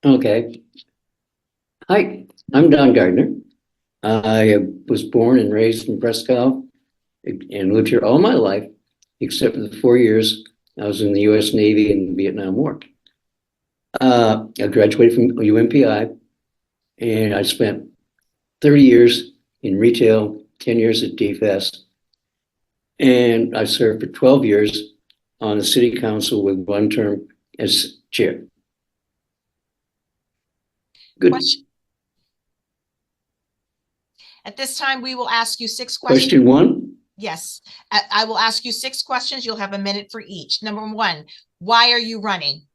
Okay. Hi, I'm Don Gardner. I was born and raised in Presque Isle and lived here all my life, except for the 4 years I was in the U.S. Navy in the Vietnam War. I graduated from UMPI and I spent 30 years in retail, 10 years at DFS, and I served for 12 years on the city council with one term as chair. Good. At this time, we will ask you 6 questions. Question 1? Yes. I will ask you 6 questions. You'll have a minute for each. Number 1, why are you running?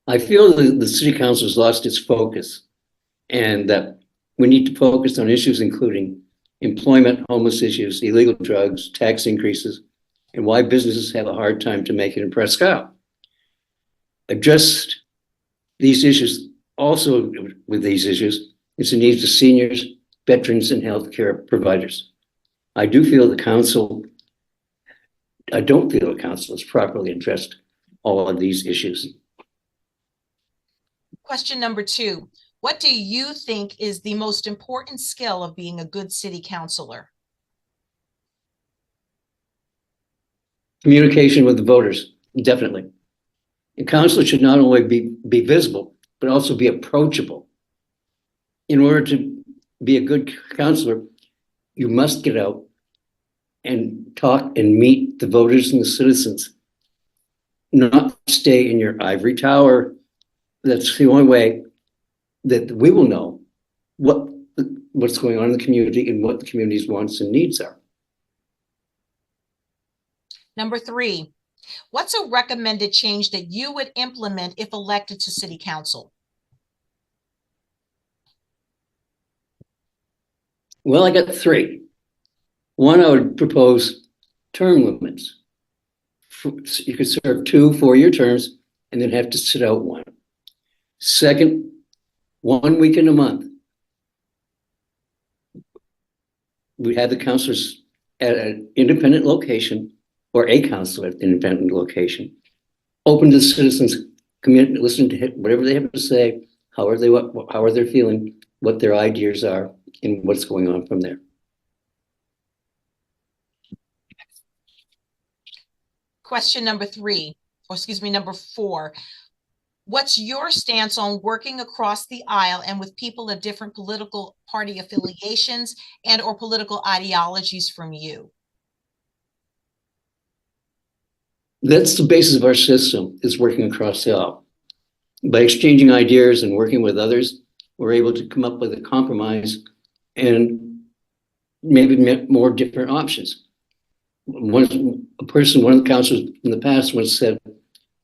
I feel that the city council has lost its focus and that we need to focus on issues including employment, homeless issues, illegal drugs, tax increases, and why businesses have a hard time to make it in Presque Isle. Address these issues. Also with these issues is the needs of seniors, veterans, and healthcare providers. I don't feel the council has properly addressed all of these issues. Question number 2, what do you think is the most important skill of being a good city councilor? Communication with the voters, definitely. A councilor should not only be visible, but also be approachable. In order to be a good councilor, you must get out and talk and meet the voters and the citizens, not stay in your ivory tower. That's the only way that we will know what's going on in the community and what the community's wants and needs are. Number 3, what's a recommended change that you would implement if elected to city council? Well, I got 3. 1, I would propose term limits. You could serve 2 4-year terms and then have to sit out 1. Second, 1 week in a month. We have the councilors at an independent location or a councilor at an independent location, open to citizens, come in, listen to whatever they have to say, how are they feeling, what their ideas are, and what's going on from there. Question number 4. What's your stance on working across the aisle and with people of different political party affiliations and or political ideologies from you? That's the basis of our system, is working across the aisle. By exchanging ideas and working with others, we're able to come up with a compromise and maybe more different options. One of the councilors in the past once said,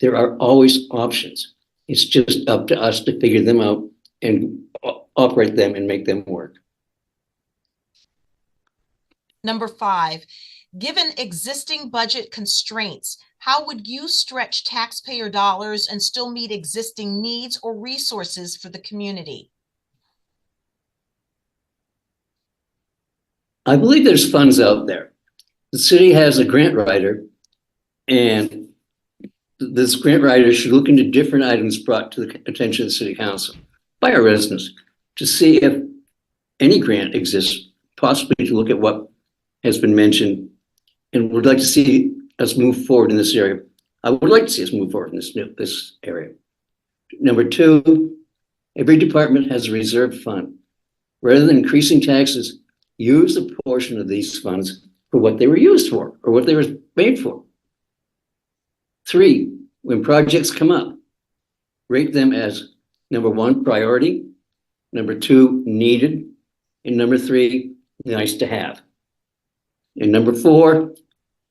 there are always options. It's just up to us to figure them out and operate them and make them work. Number 5, given existing budget constraints, how would you stretch taxpayer dollars and still meet existing needs or resources for the community? I believe there's funds out there. The city has a grant writer, and this grant writer should look into different items brought to the attention of the city council by our residents to see if any grant exists, possibly to look at what has been mentioned, and would like to see us move forward in this area. I would like to see us move forward in this area. Number 2, every department has a reserve fund. Rather than increasing taxes, use a portion of these funds for what they were used for or what they were made for. 3, when projects come up, rate them as number 1, priority, number 2, needed, and number 3, nice to have. And number 4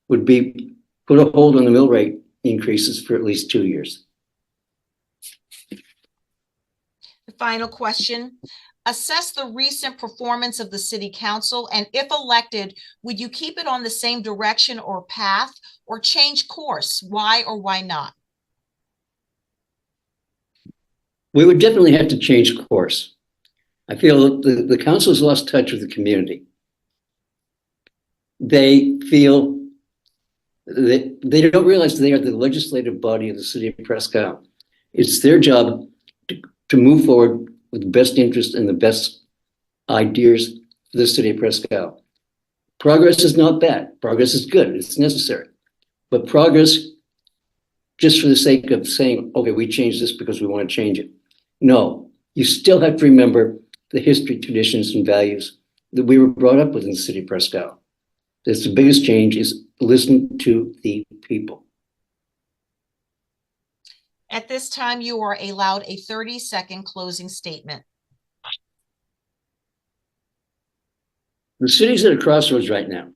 would be put a hold on the mill rate increases for at least 2 years. The final question. Assess the recent performance of the city council, and if elected, would you keep it on the same direction or path or change course? Why or why not? We would definitely have to change course. I feel the council has lost touch with the community. They feel They don't realize they are the legislative body of the city of Presque Isle. It's their job to move forward with the best interest and the best ideas for the city of Presque Isle. Progress is not bad. Progress is good. It's necessary. But progress, just for the sake of saying, okay, we changed this because we want to change it. No, you still have to remember the history, traditions, and values that we were brought up with in the city of Presque Isle. That's the biggest change, is listen to the people. At this time, you are allowed a 30-second closing statement. The city's at a crossroads right now.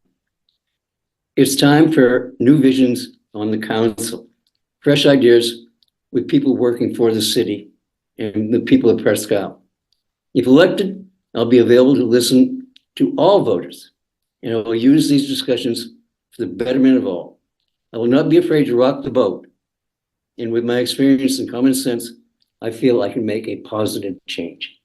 It's time for new visions on the council, fresh ideas with people working for the city and the people of Presque Isle. If elected, I'll be available to listen to all voters, and I will use these discussions for the betterment of all. I will not be afraid to rock the boat. And with my experience and common sense, I feel I can make a positive change.